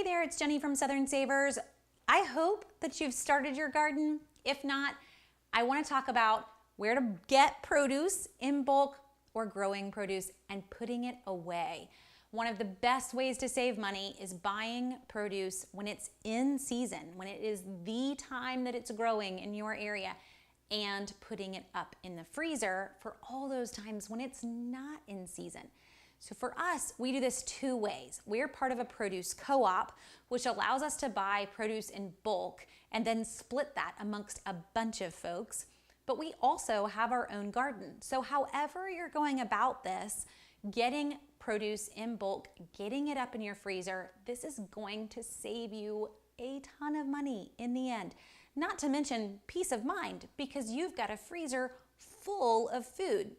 Hey there, it's Jenny from Southern Savers. I hope that you've started your garden. If not, I want to talk about where to get produce in bulk or growing produce and putting it away. One of the best ways to save money is buying produce when it's in season, when it is the time that it's growing in your area, and putting it up in the freezer for all those times when it's not in season. So for us, we do this two ways. We're part of a produce co-op, which allows us to buy produce in bulk and then split that amongst a bunch of folks. But we also have our own garden. So however you're going about this, getting produce in bulk, getting it up in your freezer, this is going to save you a ton of money in the end. Not to mention peace of mind, because you've got a freezer full of food.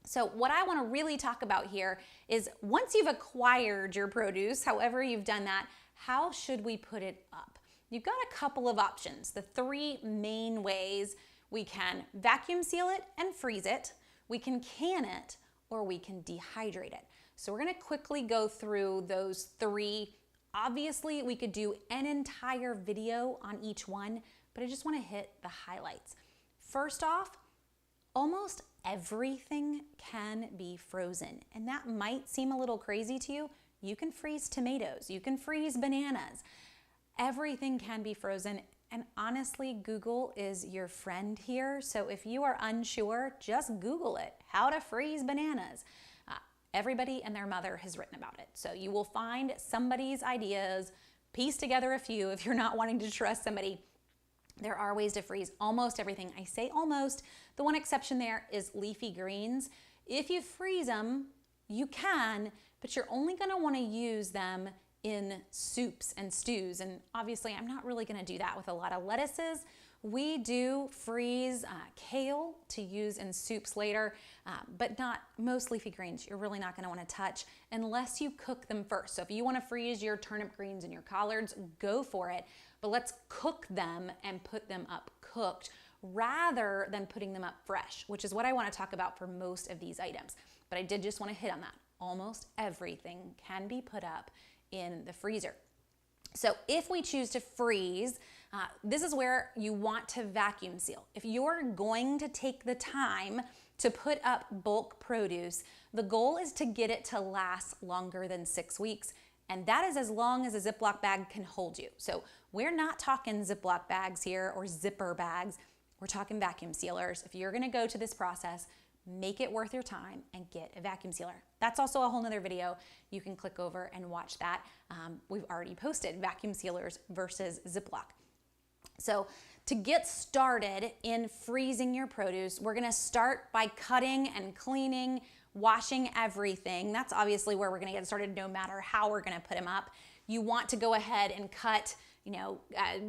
So what I want to really talk about here is once you've acquired your produce, however you've done that, how should we put it up? You've got a couple of options. The three main ways: we can vacuum seal it and freeze it, we can can it, or we can dehydrate it. So we're going to quickly go through those three. Obviously, we could do an entire video on each one, but I just want to hit the highlights. First off, almost everything can be frozen, and that might seem a little crazy to you. You can freeze tomatoes, you can freeze bananas. Everything can be frozen, and honestly, Google is your friend here. So if you are unsure, just Google it, how to freeze bananas. Everybody and their mother has written about it. So you will find somebody's ideas, piece together a few if you're not wanting to trust somebody. There are ways to freeze almost everything. I say almost. The one exception there is leafy greens. If you freeze them, you can, but you're only going to want to use them in soups and stews. And obviously, I'm not really going to do that with a lot of lettuces. We do freeze kale to use in soups later, but not most leafy greens. You're really not going to want to touch unless you cook them first. So if you want to freeze your turnip greens and your collards, go for it. But let's cook them and put them up cooked rather than putting them up fresh, which is what I want to talk about for most of these items. But I did just want to hit on that. Almost everything can be put up in the freezer. So if we choose to freeze, this is where you want to vacuum seal. If you're going to take the time to put up bulk produce, the goal is to get it to last longer than 6 weeks. And that is as long as a Ziploc bag can hold you. So we're not talking Ziploc bags here or zipper bags. We're talking vacuum sealers. If you're gonna go to this process, make it worth your time and get a vacuum sealer. That's also a whole nother video. You can click over and watch that. We've already posted vacuum sealers versus Ziploc. So to get started in freezing your produce, we're gonna start by cutting and cleaning, washing everything. That's obviously where we're gonna get started no matter how we're gonna put them up. You want to go ahead and cut,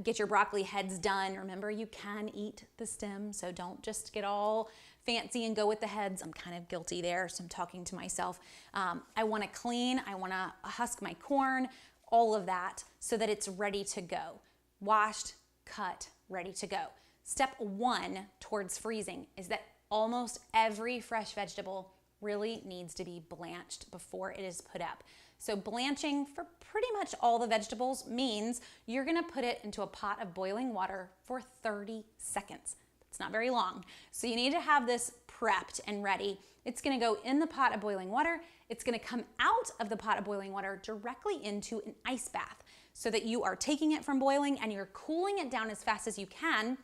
get your broccoli heads done. Remember, you can eat the stem, so don't just get all fancy and go with the heads. I'm kind of guilty there, so I'm talking to myself. I wanna clean, I wanna husk my corn, all of that, so that it's ready to go. Washed, cut, ready to go. Step one towards freezing is that almost every fresh vegetable really needs to be blanched before it is put up. So blanching for pretty much all the vegetables means you're gonna put it into a pot of boiling water for 30 seconds. It's not very long. So you need to have this prepped and ready. It's gonna go in the pot of boiling water. It's gonna come out of the pot of boiling water directly into an ice bath so that you are taking it from boiling and you're cooling it down as fast as you can,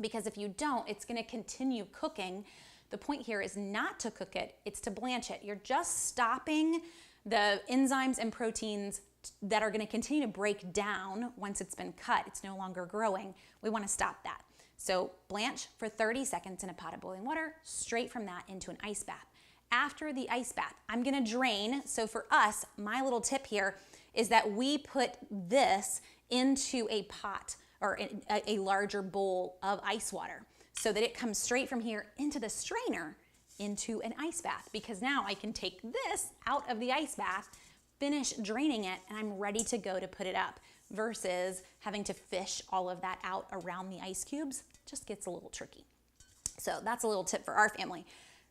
because if you don't, it's gonna continue cooking. The point here is not to cook it, it's to blanch it. You're just stopping the enzymes and proteins that are gonna continue to break down once it's been cut. It's no longer growing. We wanna stop that. So blanch for 30 seconds in a pot of boiling water, straight from that into an ice bath. After the ice bath, I'm gonna drain. So for us, my little tip here is that we put this into a pot or a larger bowl of ice water so that it comes straight from here into the strainer into an ice bath, because now I can take this out of the ice bath, finish draining it, and I'm ready to go to put it up, versus having to fish all of that out around the ice cubes. Just gets a little tricky. So that's a little tip for our family.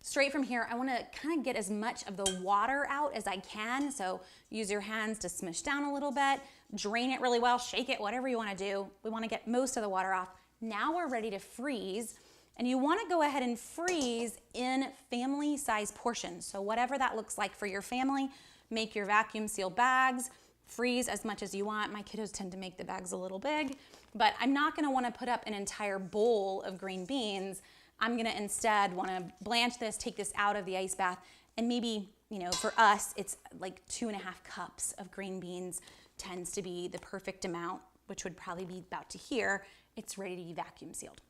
Straight from here, I wanna kind of get as much of the water out as I can. So use your hands to smush down a little bit, drain it really well, shake it, whatever you wanna do. We wanna get most of the water off. Now we're ready to freeze, and you wanna go ahead and freeze in family size portions. So whatever that looks like for your family, make your vacuum sealed bags, freeze as much as you want. My kiddos tend to make the bags a little big, but I'm not gonna wanna put up an entire bowl of green beans. I'm gonna instead wanna blanch this, take this out of the ice bath, and maybe, for us, it's like 2.5 cups of green beans tends to be the perfect amount, which would probably be about to here. It's ready to be vacuum sealed.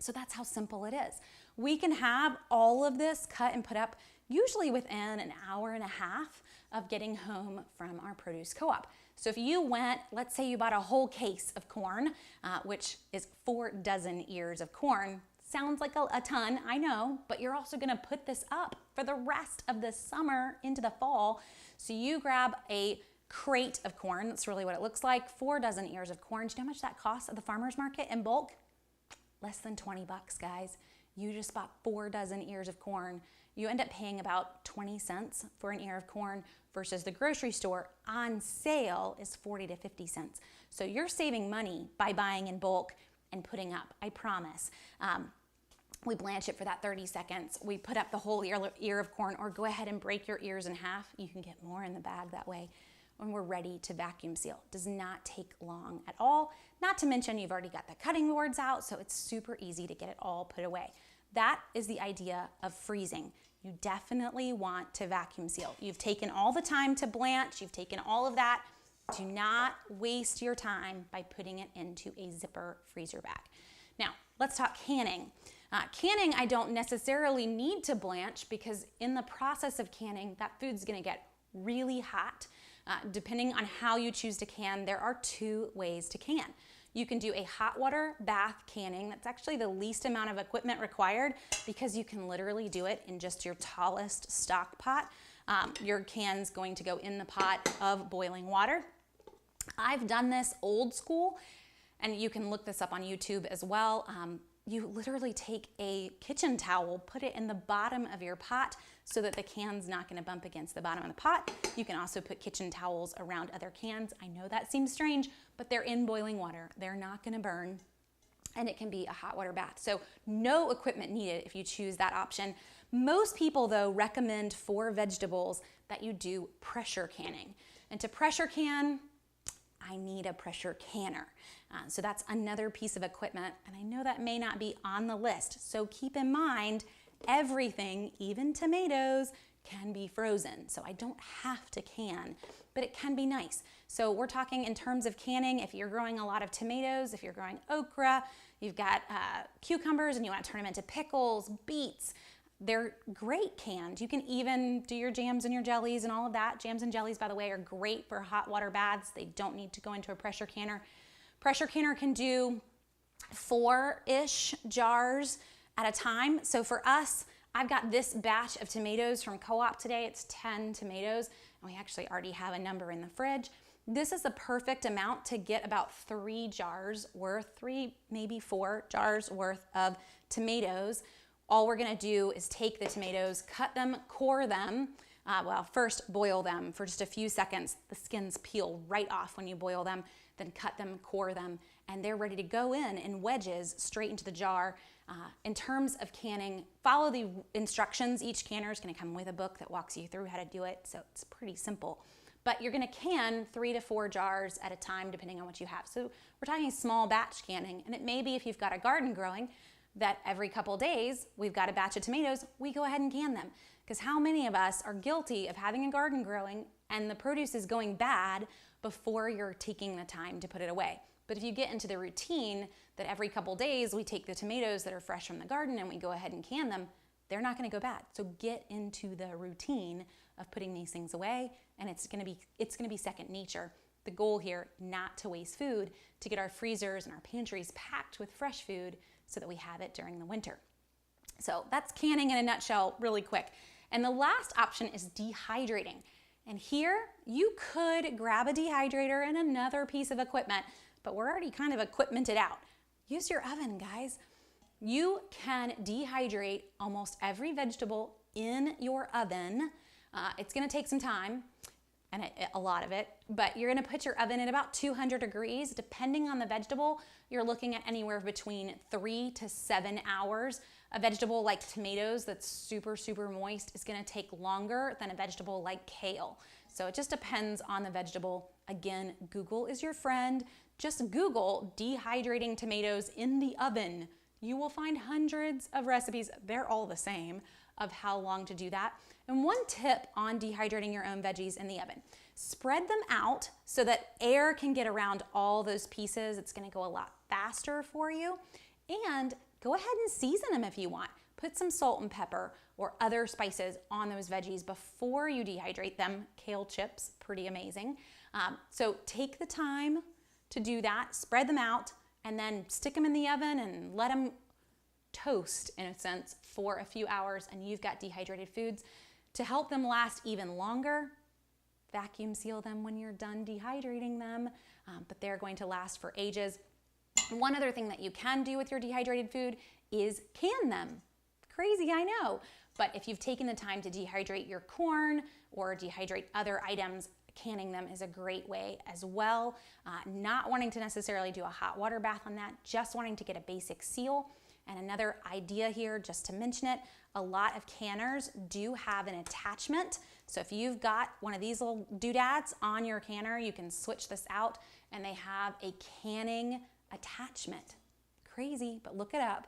So that's how simple it is. We can have all of this cut and put up usually within an hour and a half of getting home from our produce co-op. So if you went, let's say you bought a whole case of corn, which is 4 dozen ears of corn. Sounds like a ton, I know, but you're also gonna put this up for the rest of the summer into the fall. So you grab a crate of corn, that's really what it looks like, 4 dozen ears of corn. Do you know how much that costs at the farmer's market in bulk? Less than 20 bucks, guys. You just bought 4 dozen ears of corn. You end up paying about 20 cents for an ear of corn versus the grocery store on sale is 40 to 50 cents. So you're saving money by buying in bulk and putting up, I promise. We blanch it for that 30 seconds. We put up the whole ear of corn, or go ahead and break your ears in half. You can get more in the bag that way when we're ready to vacuum seal. Does not take long at all. Not to mention you've already got the cutting boards out, so it's super easy to get it all put away. That is the idea of freezing. You definitely want to vacuum seal. You've taken all the time to blanch, you've taken all of that. Do not waste your time by putting it into a zipper freezer bag. Now, let's talk canning. Canning, I don't necessarily need to blanch because in the process of canning, that food's gonna get really hot. Depending on how you choose to can, there are 2 ways to can. You can do a hot water bath canning. That's actually the least amount of equipment required because you can literally do it in just your tallest stock pot. Your can's going to go in the pot of boiling water. I've done this old school, and you can look this up on YouTube as well. You literally take a kitchen towel, put it in the bottom of your pot so that the can's not gonna bump against the bottom of the pot. You can also put kitchen towels around other cans. I know that seems strange, but they're in boiling water. They're not gonna burn, and it can be a hot water bath. So no equipment needed if you choose that option. Most people, though, recommend for vegetables that you do pressure canning. And to pressure can, I need a pressure canner. So that's another piece of equipment, and I know that may not be on the list. So keep in mind, everything, even tomatoes, can be frozen. So I don't have to can, but it can be nice. So we're talking in terms of canning, if you're growing a lot of tomatoes, if you're growing okra, you've got cucumbers and you want to turn them into pickles, beets, they're great canned. You can even do your jams and your jellies and all of that. Jams and jellies, by the way, are great for hot water baths. They don't need to go into a pressure canner. Pressure canner can do 4-ish jars at a time. So for us, I've got this batch of tomatoes from Co-op today. It's 10 tomatoes, and we actually already have a number in the fridge. This is the perfect amount to get about 3 jars worth, 3, maybe 4 jars worth of tomatoes. All we're gonna do is take the tomatoes, cut them, core them. First boil them for just a few seconds. The skins peel right off when you boil them, then cut them, core them, and they're ready to go in wedges straight into the jar. In terms of canning, follow the instructions. Each canner is gonna come with a book that walks you through how to do it, so it's pretty simple. But you're gonna can 3 to 4 jars at a time, depending on what you have. So we're talking small batch canning, and it may be if you've got a garden growing, that every couple days we've got a batch of tomatoes, we go ahead and can them. Because how many of us are guilty of having a garden growing and the produce is going bad before you're taking the time to put it away? But if you get into the routine that every couple days we take the tomatoes that are fresh from the garden and we go ahead and can them, they're not gonna go bad. So get into the routine of putting these things away, and it's gonna be second nature. The goal here, not to waste food, to get our freezers and our pantries packed with fresh food so that we have it during the winter. So that's canning in a nutshell, really quick. And the last option is dehydrating. And here you could grab a dehydrator and another piece of equipment, but we're already kind of equipmented out. Use your oven, guys. You can dehydrate almost every vegetable in your oven. It's gonna take some time. and a lot of it, but you're gonna put your oven at about 200 degrees. Depending on the vegetable, you're looking at anywhere between 3 to 7 hours. A vegetable like tomatoes that's super, super moist is gonna take longer than a vegetable like kale. So it just depends on the vegetable. Again, Google is your friend. Just Google dehydrating tomatoes in the oven. You will find hundreds of recipes, they're all the same, of how long to do that. And one tip on dehydrating your own veggies in the oven, spread them out so that air can get around all those pieces. It's gonna go a lot faster for you. And go ahead and season them if you want. Put some salt and pepper or other spices on those veggies before you dehydrate them. Kale chips, pretty amazing. So take the time to do that, spread them out, and then stick them in the oven and let them toast, in a sense, for a few hours, and you've got dehydrated foods. To help them last even longer, vacuum seal them when you're done dehydrating them, but they're going to last for ages. One other thing that you can do with your dehydrated food is can them. Crazy, I know, but if you've taken the time to dehydrate your corn or dehydrate other items, canning them is a great way as well. Not wanting to necessarily do a hot water bath on that, just wanting to get a basic seal. And another idea here, just to mention it, a lot of canners do have an attachment. So if you've got one of these little doodads on your canner, you can switch this out and they have a canning attachment. Crazy, but look it up.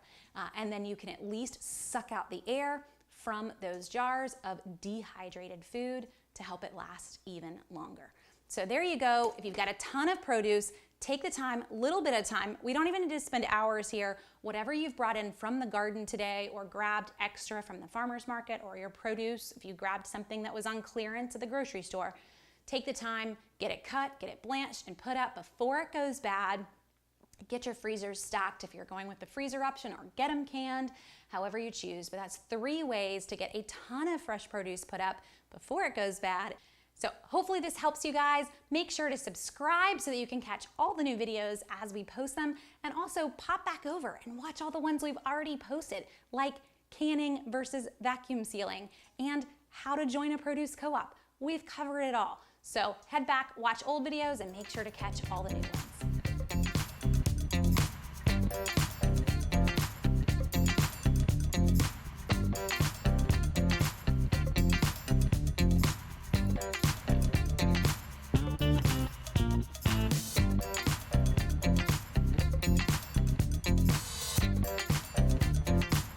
And then you can at least suck out the air from those jars of dehydrated food to help it last even longer. So there you go. If you've got a ton of produce, take the time, little bit of time. We don't even need to spend hours here. Whatever you've brought in from the garden today or grabbed extra from the farmer's market or your produce, if you grabbed something that was on clearance at the grocery store, take the time, get it cut, get it blanched and put up before it goes bad. Get your freezers stocked if you're going with the freezer option, or get them canned, however you choose. But that's 3 ways to get a ton of fresh produce put up before it goes bad. So hopefully this helps you guys. Make sure to subscribe so that you can catch all the new videos as we post them, and also pop back over and watch all the ones we've already posted, like canning versus vacuum sealing and how to join a produce co-op. We've covered it all. So head back, watch old videos, and make sure to catch all the new ones.